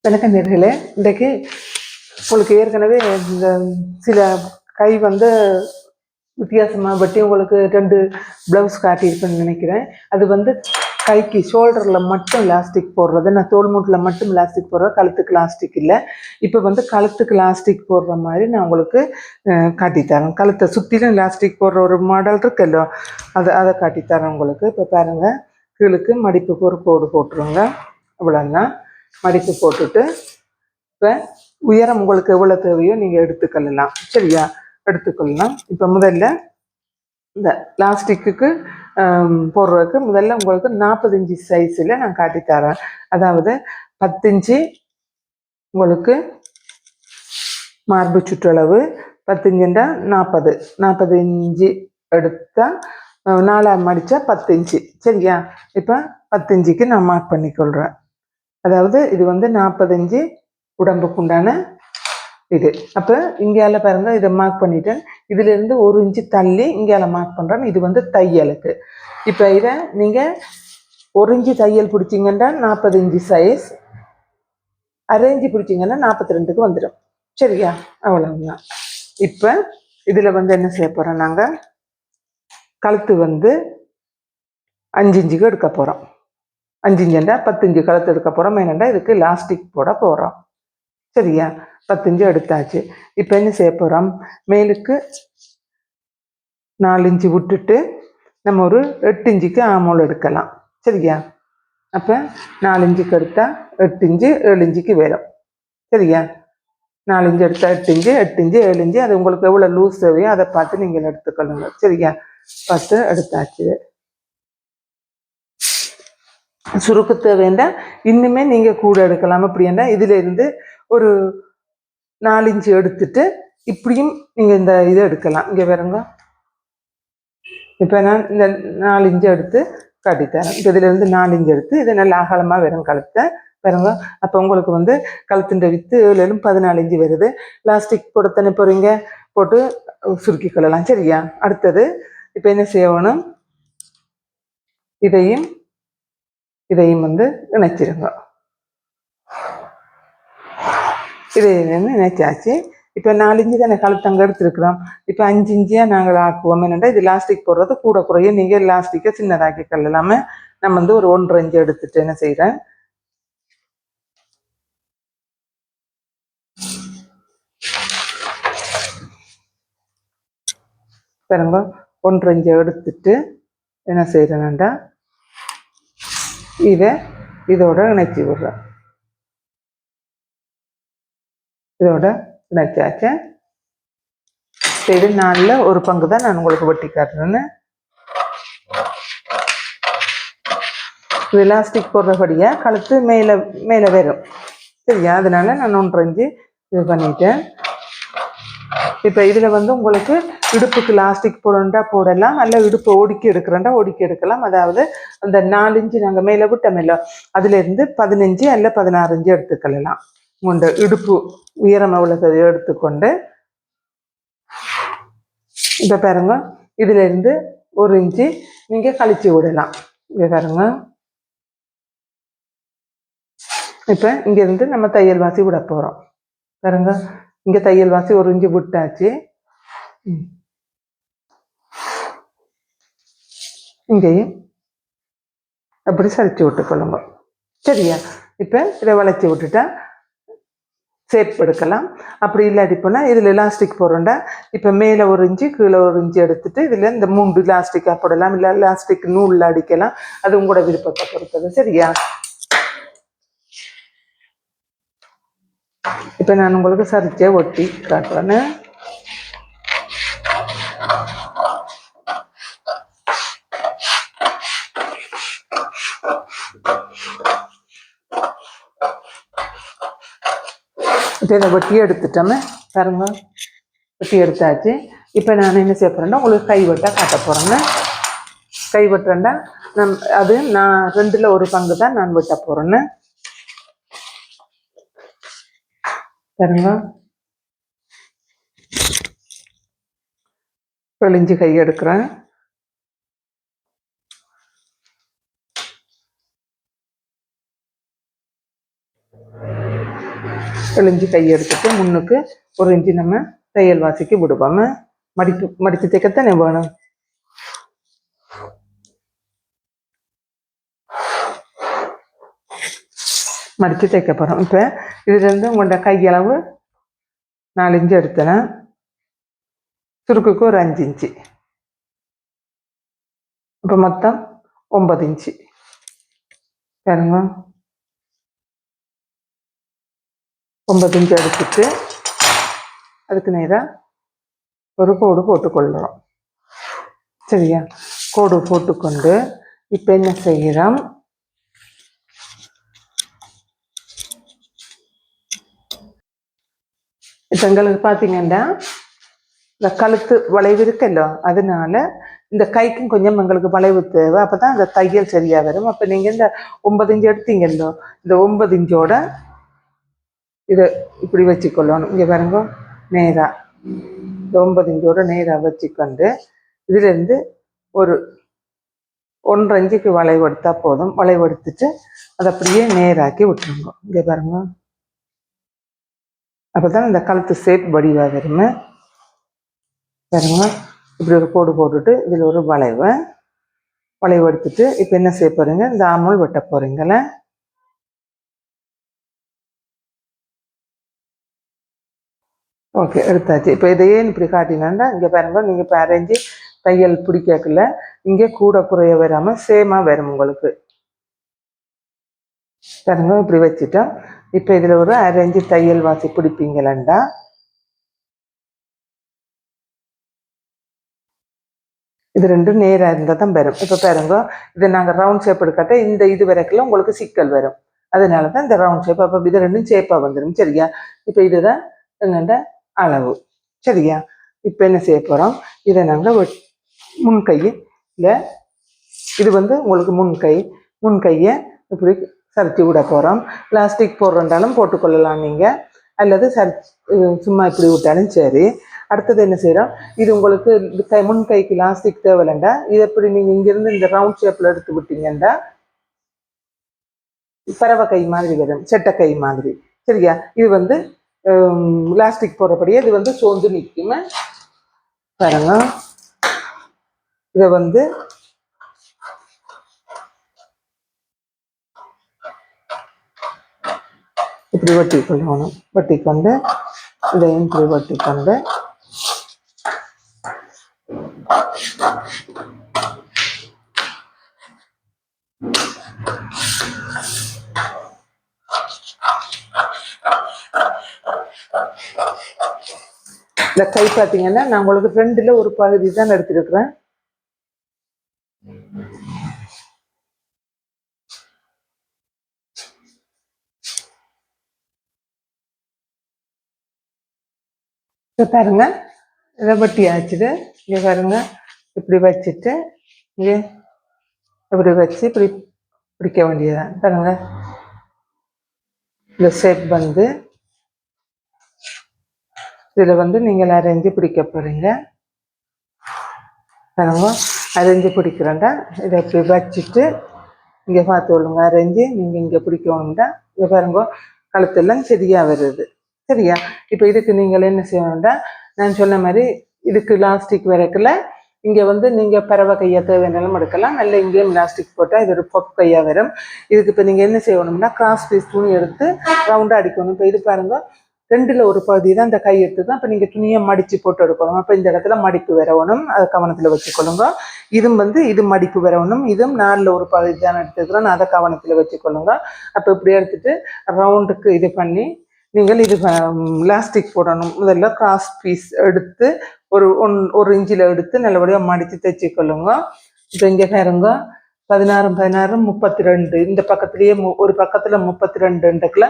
வணக்கம் நேர்களே. இன்றைக்கு உங்களுக்கு ஏற்கனவே இந்த சில கை வந்து வித்தியாசமாக பற்றி உங்களுக்கு 2 ப்ளவுஸ் காட்டியிருப்பேன்னு நினைக்கிறேன். அது வந்து கைக்கு ஷோல்டரில் மட்டும் லாஸ்டிக் போடுறது, நான் தோல் மூட்டில் மட்டும் லாஸ்டிக் போடுறேன், கழுத்துக்கு லாஸ்டிக் இல்லை. இப்போ வந்து கழுத்துக்கு லாஸ்டிக் போடுற மாதிரி நான் உங்களுக்கு காட்டித்தரேன். கழுத்தை சுற்றிலும் லாஸ்டிக் போடுற ஒரு மாடல் இருக்குல்ல, அதை காட்டித்தரேன் உங்களுக்கு. இப்போ பாருங்கள், கீழுக்கு மடிப்புக்கு ஒரு கோடு போட்டுருங்க. அவ்வளோதான். மடிப்பு போட்டுட்டு இப்போ உயரம் உங்களுக்கு எவ்வளோ தேவையோ நீங்கள் எடுத்துக்கொள்ளலாம். சரியா, எடுத்துக்கொள்ளலாம். இப்போ முதல்ல இந்த லாஸ்டிக்கு போடுறதுக்கு முதல்ல உங்களுக்கு 40 இன்ச்சு சைஸில் நான் காட்டித்தரேன். அதாவது 10 இன்ச்சு உங்களுக்கு மார்பு சுற்றளவு, 10 இன்ச்சுண்டா 40 இன்ச்சு எடுத்தால் 4 மடித்தா 10 இன்ச்சு. சரியா, இப்போ 10 இன்ச்சுக்கு நான் மார்க் பண்ணிக்கொள்கிறேன். அதாவது இது வந்து 40 இன்ச்சு உடம்புக்கு உண்டான இது. அப்போ இங்கேயால பாருங்க, இதை மார்க் பண்ணிட்டேன். இதுலேருந்து 1 இன்ச்சு தள்ளி இங்கேயால மார்க் பண்ணுறேன். இது வந்து தையலுக்கு. இப்போ இதை நீங்கள் 1 இன்ச்சு தையல் பிடிச்சிங்கன்னா 40 இன்ச்சு சைஸ், அரை இன்ச்சு பிடிச்சிங்கன்னா 42க்கு வந்துடும். சரியா, அவ்வளவுதான். இப்போ இதில் வந்து என்ன செய்ய போகிறோம், நாங்கள் கழுத்து வந்து 5 இன்ச்சுக்கு எடுக்க போகிறோம். 5 இன்ச்சுண்டா 10 இன்ச்சு கழுத்து எடுக்க போகிறோம். ஏனண்டா இதுக்கு லாஸ்டிக் போட போகிறோம். சரியா, 10 இன்ச்சு எடுத்தாச்சு. இப்போ என்ன செய்ய போகிறோம், மேலுக்கு 4 இன்ச்சு விட்டுட்டு நம்ம ஒரு 8 இன்ச்சுக்கு ஆமோல் எடுக்கலாம். சரியா, அப்போ 4 இன்ச்சுக்கு எடுத்தால் 8 இன்ச்சு 7 இன்ச்சுக்கு வரும். சரியா, 4 இன்ச்சு எடுத்தால் 8 இன்ச்சு 8 இன்ச்சு 7 இன்ச்சு, அது உங்களுக்கு எவ்வளோ லூஸ் தேவையோ அதை பார்த்து நீங்கள் எடுத்துக்கொள்ளுங்க. சரியா, 10 எடுத்தாச்சு. சுருக்கு தேவைன்னா இன்னுமே நீங்கள் கூட எடுக்கலாம். அப்படின்னா இதிலேருந்து ஒரு 4 இன்ச்சு எடுத்துட்டு இப்படியும் நீங்கள் இந்த இதை எடுக்கலாம். இங்கே பாருங்க, இப்போ நான் இந்த 4 இன்ச்சு எடுத்து காட்டித்தரேன். இப்போ இதிலேருந்து 4 இன்ச்சு எடுத்து இதை நல்லா அகலமாக வரும் கழுத்தை பாருங்க. அப்போ உங்களுக்கு வந்து கழுத்துன்ற வித்து 7 14 இன்ச்சு வருது. லாஸ்டிக் போடத்தானே போகிறீங்க, போட்டு சுருக்கி கொள்ளலாம். சரியா, அடுத்தது இப்போ என்ன செய்யணும், இதையும் வந்து இணைச்சிருங்க. இதையும் இணைச்சாச்சு. இப்போ 4 இன்ச்சு தானே கழுத்தங்க எடுத்துருக்குறோம். இப்போ 5 இன்ச்சியாக நாங்கள் ஆக்குவோம். என்னென்னா இது லாஸ்டிக் போடுறது கூட குறைய நீங்கள் லாஸ்டிக்கை சின்னதாக்கி கொள்ளலாமே. நம்ம வந்து ஒரு 1.5 இன்ச்சு எடுத்துட்டு என்ன செய்கிறேன், பாருங்க, 1.5 இன்ச்சு எடுத்துட்டு என்ன செய்கிறேன்டா இதோட இணைச்சி விடுறேன். இதோட இணைச்சாச்சு. இது 4ல் ஒரு பங்கு தான் நான் உங்களுக்கு வெட்டி காட்டுறேன்னு. இது லாஸ்டிக் போடுறபடியாக கழுத்து மேலே வரும். சரியா, அதனால நான் 1.5 இன்ச்சு இது பண்ணிட்டேன். இப்போ இதில் வந்து உங்களுக்கு இடுப்புக்கு லாஸ்டிக் போடணுண்டா போடலாம், அல்ல இடுப்பு ஒடுக்கி எடுக்கிறோண்டா ஒடுக்கி எடுக்கலாம். அதாவது அந்த 4 இன்ச்சு நாங்கள் மேலே விட்டோமில்ல, அதுலேருந்து 15 அல்ல 16 இன்ச்சு எடுத்துக்கலாம். உண்டு இடுப்பு உயரம் எவ்வளவு எடுத்துக்கொண்டு இப்போ பாருங்க, இதுலேருந்து 1 இன்ச்சு நீங்கள் கழிச்சு விடலாம். இங்கே பாருங்க, இப்போ இங்கேருந்து நம்ம தையல் வாசி விட போகிறோம். பாருங்க, இங்கே தையல் வாசி 1 இன்ச்சு விட்டாச்சு. இங்கேயும் அப்படி சரிச்சு விட்டுக்கொள்ளுங்க. சரியா, இப்போ இதை வளைச்சி விட்டுட்டா ஷேப் எடுக்கலாம். அப்படி இல்லாட்டி போனால் இதில் லாஸ்டிக் போடுறோண்டா இப்போ மேலே 1 இன்ச்சு கீழே 1 இன்ச்சு எடுத்துட்டு இதில் இந்த 3 லாஸ்டிக்காக போடலாம், இல்லை லாஸ்டிக் நூலில் அடிக்கலாம். அது உங்களோட விருப்பத்தை பொறுத்தது. சரியா, இப்போ நான் உங்களுக்கு சரிச்சே ஒட்டி காட்டுறேன்னு. இப்போ இதை வெட்டி எடுத்துட்டோமே பாருங்க, வெட்டி எடுத்தாச்சு. இப்போ நான் என்ன செய்ய போகிறேன்னா உங்களுக்கு கை வெட்டாக காட்ட போகிறேன்னு. கை வெட்டுறேன்டா அது நான் 2ல் ஒரு பங்கு தான் நான் வெட்ட போகிறேன்னு. பாருங்க, 7 இன்ச்சு கை எடுக்கிறேன். இழிஞ்சி கை எடுத்துட்டு முன்னுக்கு ஒரு இன்ச்சு நம்ம தையல் வாசிக்கு விடுவோம். மடித்து தைக்கத்தானே வேணும். மடித்து தைக்க போகிறோம். இப்போ இதுலேருந்து உங்களோட கையளவு 4 இன்ச்சு எடுத்தேன்னா சுருக்குக்கு ஒரு 5 இன்ச்சு, இப்போ மொத்தம் 9 இன்ச்சு பாருங்க. 9 இன்ச்சு எடுத்துட்டு அதுக்கு நேராக ஒரு கோடு போட்டுக்கொள்கிறோம். சரியா? கோடு போட்டுக்கொண்டு இப்போ என்ன செய்கிறோம், இப்போ எங்களுக்கு பார்த்தீங்கன்னா இந்த கழுத்து வளைவு இருக்கല്ലോ, அதனால இந்த கைக்கும் கொஞ்சம் எங்களுக்கு வளைவு தேவை. அப்போ தான் அந்த தையல் சரியாக வரும். அப்போ நீங்கள் இந்த 9 இன்ச்சு எடுத்தீங்கல்லோ, இந்த 9 இன்ச்சோட இதை இப்படி வச்சுக்கொள்ளணும். இங்கே பாருங்க, நேராக இந்த 9 இன்ச்சோட நேராக வச்சுக்கொண்டு இதுலேருந்து ஒரு 1.5 இன்ச்சுக்கு வளைவு எடுத்தால் போதும். வளைவு எடுத்துட்டு அதை அப்படியே நேராக்கி விட்டுருங்க. இங்கே பாருங்க, அப்போ தான் இந்த கழுத்து ஷேப் வடிவாக வருமே. பாருங்க, இப்படி ஒரு கோடு போட்டுட்டு இதில் ஒரு வளைவு எடுத்துட்டு இப்போ என்ன செய்ய போகிறீங்க, இந்த ஆமுல் வெட்ட போகிறீங்களே. ஓகே, எடுத்தாச்சு. இப்போ இதையே இப்படி காட்டினாண்டா இங்கே பாருங்க, நீங்கள் இப்போ அரேஞ்சு தையல் பிடிக்கல, இங்கே கூட குறைய வராமல் சேமாக வரும் உங்களுக்கு. பாருங்க, இப்படி வச்சுட்டோம். இப்போ இதில் ஒரு அரேஞ்சு தையல் வாசி பிடிப்பீங்களா, இது ரெண்டும் நேராக இருந்தால் தான் வரும். இப்போ பாருங்க, இதை நாங்கள் ரவுண்ட் ஷேப் எடுக்காட்ட இந்த இது வரைக்கும் உங்களுக்கு சிக்கல் வரும். அதனால தான் இந்த ரவுண்ட் ஷேப். அப்போ இது ரெண்டும் ஷேப்பாக வந்துடும். சரியா? இப்போ இதுதான் எங்கள்ட அளவு. சரியா? இப்போ என்ன செய்ய போகிறோம், இதை நாங்கள் முன்கையில் இது வந்து உங்களுக்கு முன்கையை இப்படி சரிச்சு விட போகிறோம். பிளாஸ்டிக் போடுறதாலும் போட்டுக்கொள்ளலாம் நீங்கள், அல்லது சும்மா இப்படி விட்டாலும் சரி. அடுத்தது என்ன செய்கிறோம், இது உங்களுக்கு முன்கைக்கு பிளாஸ்டிக் தேவையில்லைண்டா இது எப்படி நீங்கள் இங்கேருந்து இந்த ரவுண்ட் ஷேப்பில் எடுத்து விட்டீங்கன்னா பறவை கை மாதிரி வரும், செட்டை கை மாதிரி. சரியா? இது வந்து பிளாஸ்டிக் போடுறபடியே இது வந்து சோர்ந்து நிற்குமே. பாருங்க, இதை வந்து இப்படி வெட்டிக்கொள்ளணும். வெட்டிக்கொண்டு இதையும் இப்படி வெட்டிக்கொண்டு இந்த கை பார்த்தீங்கன்னா நான் உங்களுக்கு ஃப்ரெண்டில் ஒரு பகுதி தான் எடுத்துருக்குறேன். இப்போ பாருங்க, இதை வெட்டி ஆச்சுது. இங்கே பாருங்க, இப்படி வச்சுட்டு இங்கே இப்படி வச்சு இப்படி பிடிக்க வேண்டியதான். பாருங்க, இந்த ஷேப் வந்து இதில் வந்து நீங்கள் அரேஞ்சு பிடிக்க போகிறீங்க. பாருங்க, அரேஞ்சு பிடிக்கிறேன்டா இதை இப்படி வச்சுட்டு இங்கே பார்த்து விடுங்க. அரேஞ்சு நீங்கள் இங்கே பிடிக்கணும்டா. இங்கே பாருங்க, கழுத்தெல்லாம் சரியாக வருது. சரியா? இப்போ இதுக்கு நீங்கள் என்ன செய்யணும்டா, நான் சொன்ன மாதிரி இதுக்கு லாஸ்டிக் வரைக்கல இங்கே வந்து நீங்கள் பறவை கையை தேவையானாலும் எடுக்கலாம், நல்ல இங்கேயும் லாஸ்டிக் போட்டால் இது ஒரு பொப் கையாக வரும். இதுக்கு இப்போ நீங்கள் என்ன செய்யணும்னா கிராஸ் பீஸ் துணி எடுத்து ரவுண்டாக அடிக்கணும். இப்போ இது பாருங்க, 2ல் ஒரு பகுதி தான் இந்த கை எடுத்துதான். இப்போ நீங்கள் துணியை மடித்து போட்டு எடுக்கணும். அப்போ இந்த இடத்துல மடிப்பு வரணும், அதை கவனத்தில் வச்சுக்கொள்ளுங்க. இதுவும் வந்து இது மடிப்பு வரணும், இதுவும் 4ல் ஒரு பகுதி தான் எடுத்துக்கிறோம், அதை கவனத்தில் வச்சுக்கொள்ளுங்க. அப்போ இப்படி எடுத்துட்டு ரவுண்டுக்கு இது பண்ணி நீங்கள் இது லாஸ்டிக் போடணும். முதல்ல கிராஸ் பீஸ் எடுத்து ஒரு இன்ச்சில் எடுத்து நல்லபடியாக மடித்து தைச்சிக்கொள்ளுங்க. இப்போ இங்கே பாருங்க, 16 16 32, இந்த பக்கத்துலேயே ஒரு பக்கத்தில் 32க்குள்ள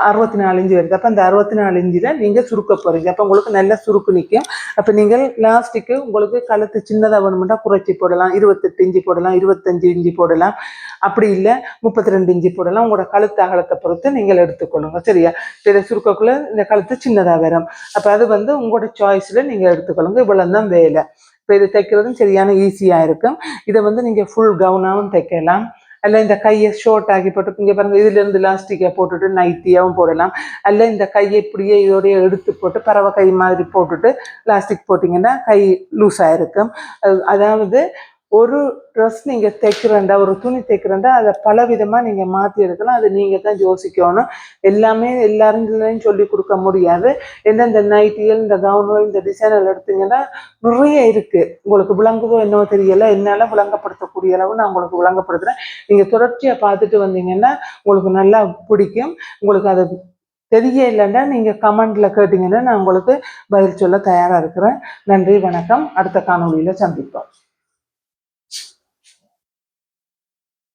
64 இன்ச்சு வருது. அப்போ அந்த 64 இன்ச்சில் நீங்கள் சுருக்க போகிறீங்க. அப்போ உங்களுக்கு நல்லா சுருக்கு நிற்கும். அப்போ நீங்கள் லாஸ்டிக்கு உங்களுக்கு கழுத்து சின்னதாக வேணுமெண்டா குறைச்சி போடலாம், 28 இன்ச்சு போடலாம், 25 இன்ச்சு போடலாம், அப்படி இல்லை 32 இன்ச்சு போடலாம். உங்களோட கழுத்து அகலத்தை பொறுத்து நீங்கள் எடுத்துக்கொள்ளுங்க. சரியா? இதை சுருக்கக்குள்ள இந்த கழுத்து சின்னதாக வரும். அப்போ அது வந்து உங்களோட சாய்ஸில் நீங்கள் எடுத்துக்கொள்ளுங்க. இவ்வளோ தான் வேலை. இப்போ இது தைக்கிறதும் சரியான ஈஸியாக இருக்கும். இதை வந்து நீங்கள் ஃபுல் கவுனாகவும் தைக்கலாம், அல்ல இந்த கையை ஷோர்ட் ஆக்கி போட்டு இங்கே பாருங்க இதுல இருந்து லாஸ்டிக்கை போட்டுட்டு நைட்டியாவும் போடலாம். அல்ல இந்த கையை இப்படியே இதோடைய எடுத்து போட்டு பறவை கை மாதிரி போட்டுட்டு லாஸ்டிக் போட்டிங்கன்னா கை லூஸாக இருக்கும். அதாவது ஒரு ட்ரெஸ் நீங்கள் தைக்கிறண்டா ஒரு துணி தைக்கிறண்டா அதை பல விதமாக நீங்கள் மாற்றி எடுக்கலாம். அது நீங்கள் தான் யோசிக்கணும். எல்லாமே எல்லாருங்களையும் சொல்லி கொடுக்க முடியாது. என்ன இந்த நைட்டிகள் இந்த கவுன்கள் இந்த டிசைனில் எடுத்தீங்கன்னா நிறைய இருக்குது. உங்களுக்கு விளங்குதோ என்னவோ தெரியலை, என்னால் விளங்கப்படுத்தக்கூடிய அளவு நான் உங்களுக்கு விளங்கப்படுத்துகிறேன். நீங்கள் தொடர்ச்சியாக பார்த்துட்டு வந்தீங்கன்னா உங்களுக்கு நல்லா பிடிக்கும். உங்களுக்கு அது தெரியலைன்னா நீங்கள் கமெண்டில் கேட்டிங்கன்னா நான் உங்களுக்கு பதில் சொல்ல தயாராக இருக்கிறேன். நன்றி, வணக்கம். அடுத்த காணொளியில் சந்திப்போம்.